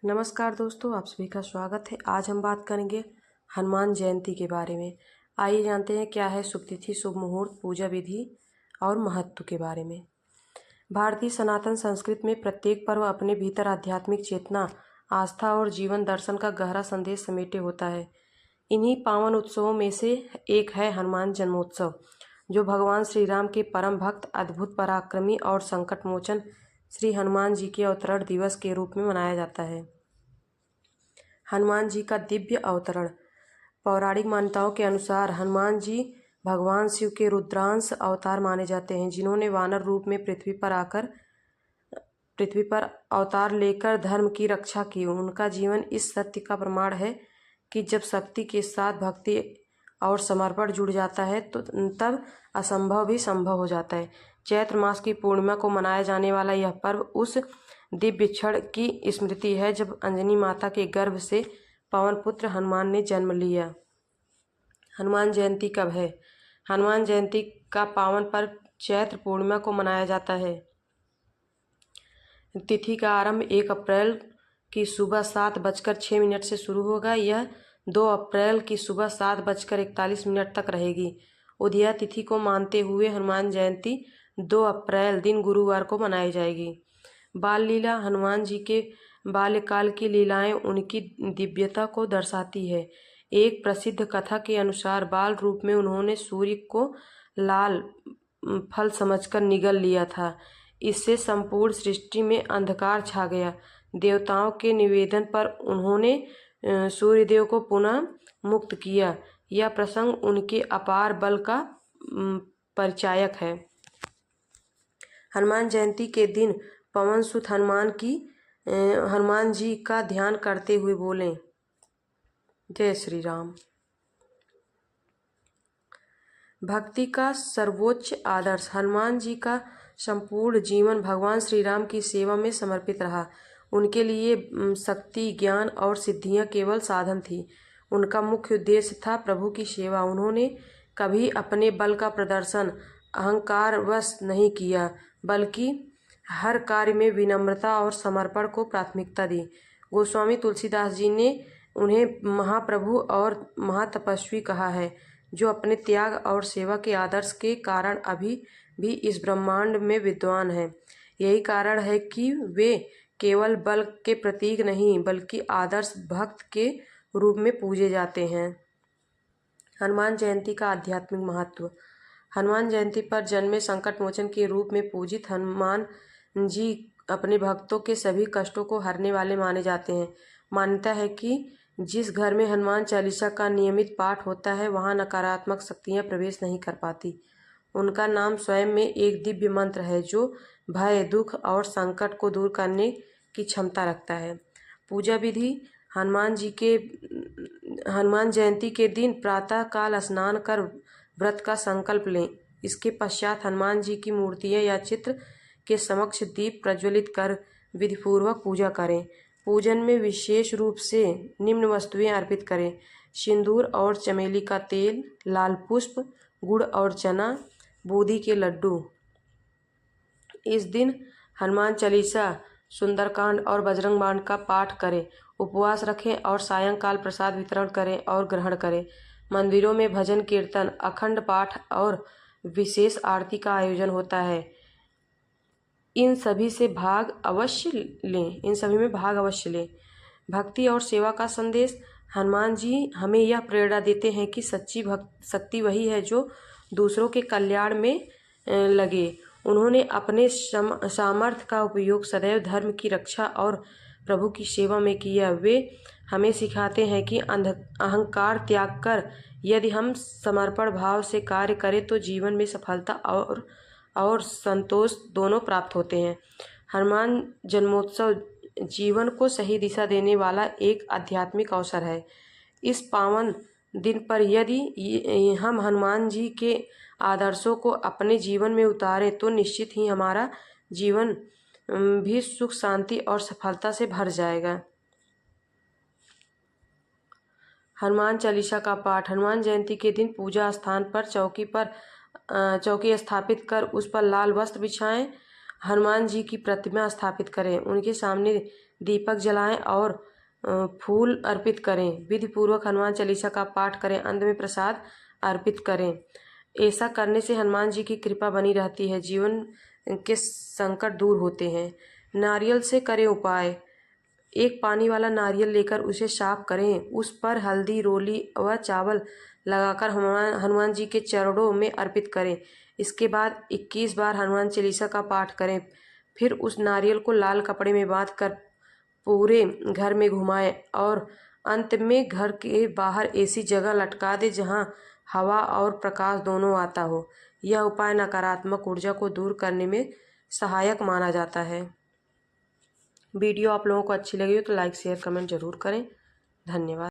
नमस्कार दोस्तों, आप सभी का स्वागत है। आज हम बात करेंगे हनुमान जयंती के बारे में। आइए जानते हैं क्या है शुभ तिथि, शुभ मुहूर्त, पूजा विधि और महत्व के बारे में। भारतीय सनातन संस्कृति में प्रत्येक पर्व अपने भीतर आध्यात्मिक चेतना, आस्था और जीवन दर्शन का गहरा संदेश समेटे होता है। इन्हीं पावन उत्सवों में से एक है हनुमान जन्मोत्सव, जो भगवान श्री राम के परम भक्त, अद्भुत पराक्रमी और संकट मोचन श्री हनुमान जी के अवतरण दिवस के रूप में मनाया जाता है। हनुमान जी का दिव्य अवतरण। पौराणिक मान्यताओं के अनुसार हनुमान जी भगवान शिव के रुद्रांश अवतार माने जाते हैं, जिन्होंने वानर रूप में पृथ्वी पर अवतार लेकर धर्म की रक्षा की। उनका जीवन इस सत्य का प्रमाण है कि जब शक्ति के साथ भक्ति और समर्पण जुड़ जाता है तो तब असंभव भी संभव हो जाता है। चैत्र मास की पूर्णिमा को मनाया जाने वाला यह पर्व उस दिव्य क्षण की स्मृति है जब अंजनी माता के गर्भ से पवन पुत्र हनुमान ने जन्म लिया। हनुमान जयंती कब है? हनुमान जयंती का पावन पर्व चैत्र पूर्णिमा को मनाया जाता है। तिथि का आरंभ 1 अप्रैल की सुबह 7:06 से शुरू होगा। यह 2 अप्रैल की सुबह 7:41 तक रहेगी। उदया तिथि को मानते हुए हनुमान जयंती 2 अप्रैल दिन गुरुवार को मनाई जाएगी। बाल लीला। हनुमान जी के बाल्यकाल की लीलाएं उनकी दिव्यता को दर्शाती है। एक प्रसिद्ध कथा के अनुसार बाल रूप में उन्होंने सूर्य को लाल फल समझकर निगल लिया था। इससे संपूर्ण सृष्टि में अंधकार छा गया। देवताओं के निवेदन पर उन्होंने सूर्यदेव को पुनः मुक्त किया। यह प्रसंग उनके अपार बल का परिचायक है। हनुमान जयंती के दिन पवन सुत हनुमान जी का ध्यान करते हुए बोलें, जय श्री राम। भक्ति का सर्वोच्च आदर्श। हनुमान जी का संपूर्ण जीवन भगवान श्री राम की सेवा में समर्पित रहा। उनके लिए शक्ति, ज्ञान और सिद्धियां केवल साधन थी। उनका मुख्य उद्देश्य था प्रभु की सेवा। उन्होंने कभी अपने बल का प्रदर्शन अहंकारवश नहीं किया, बल्कि हर कार्य में विनम्रता और समर्पण को प्राथमिकता दी। गोस्वामी तुलसीदास जी ने उन्हें महाप्रभु और महातपस्वी कहा है, जो अपने त्याग और सेवा के आदर्श के कारण अभी भी इस ब्रह्मांड में विद्वान हैं। यही कारण है कि वे केवल बल के प्रतीक नहीं, बल्कि आदर्श भक्त के रूप में पूजे जाते हैं। हनुमान जयंती का आध्यात्मिक महत्व। हनुमान जयंती पर जन्मे संकट मोचन के रूप में पूजित हनुमान जी अपने भक्तों के सभी कष्टों को हरने वाले माने जाते हैं। मान्यता है कि जिस घर में हनुमान चालीसा का नियमित पाठ होता है, वहां नकारात्मक शक्तियां प्रवेश नहीं कर पाती। उनका नाम स्वयं में एक दिव्य मंत्र है, जो भय, दुख और संकट को दूर करने की क्षमता रखता है। पूजा विधि। हनुमान जयंती के दिन प्रातः काल स्नान कर व्रत का संकल्प लें। इसके पश्चात हनुमान जी की मूर्तियां या चित्र के समक्ष दीप प्रज्वलित कर विधिपूर्वक पूजा करें। पूजन में विशेष रूप से निम्न वस्तुएं अर्पित करें: सिंदूर और चमेली का तेल, लाल पुष्प, गुड़ और चना, बूंदी के लड्डू। इस दिन हनुमान चालीसा, सुंदरकांड और बजरंग बाण का पाठ करें। उपवास रखें और सायंकाल प्रसाद वितरण करें और ग्रहण करें। मंदिरों में भजन, कीर्तन, अखंड पाठ और विशेष आरती का आयोजन होता है। इन सभी में भाग अवश्य लें। भक्ति और सेवा का संदेश। हनुमान जी हमें यह प्रेरणा देते हैं कि सच्ची शक्ति वही है जो दूसरों के कल्याण में लगे। उन्होंने अपने सामर्थ्य का उपयोग सदैव धर्म की रक्षा और प्रभु की सेवा में किया। वे हमें सिखाते हैं कि अहंकार त्याग कर यदि हम समर्पण भाव से कार्य करें तो जीवन में सफलता और संतोष दोनों प्राप्त होते हैं। हनुमान जन्मोत्सव जीवन को सही दिशा देने वाला एक आध्यात्मिक अवसर है। इस पावन दिन पर यदि हम हनुमान जी के आदर्शों को अपने जीवन में उतारें तो निश्चित ही हमारा जीवन भी सुख, शांति और सफलता से भर जाएगा। हनुमान चालीसा का पाठ। हनुमान जयंती के दिन पूजा स्थान पर चौकी स्थापित कर उस पर लाल वस्त्र बिछाएं। हनुमान जी की प्रतिमा स्थापित करें। उनके सामने दीपक जलाएं और फूल अर्पित करें। विधि पूर्वक हनुमान चालीसा का पाठ करें। अंत में प्रसाद अर्पित करें। ऐसा करने से हनुमान जी की कृपा बनी रहती है, जीवन के संकट दूर होते हैं। नारियल से करें उपाय। एक पानी वाला नारियल लेकर उसे साफ करें। उस पर हल्दी, रोली व चावल लगाकर हनुमान जी के चरणों में अर्पित करें। इसके बाद 21 बार हनुमान चालीसा का पाठ करें। फिर उस नारियल को लाल कपड़े में बांधकर पूरे घर में घुमाएं और अंत में घर के बाहर ऐसी जगह लटका दें जहां हवा और प्रकाश दोनों आता हो। यह उपाय नकारात्मक ऊर्जा को दूर करने में सहायक माना जाता है। वीडियो आप लोगों को अच्छी लगी हो तो लाइक, शेयर, कमेंट जरूर करें। धन्यवाद।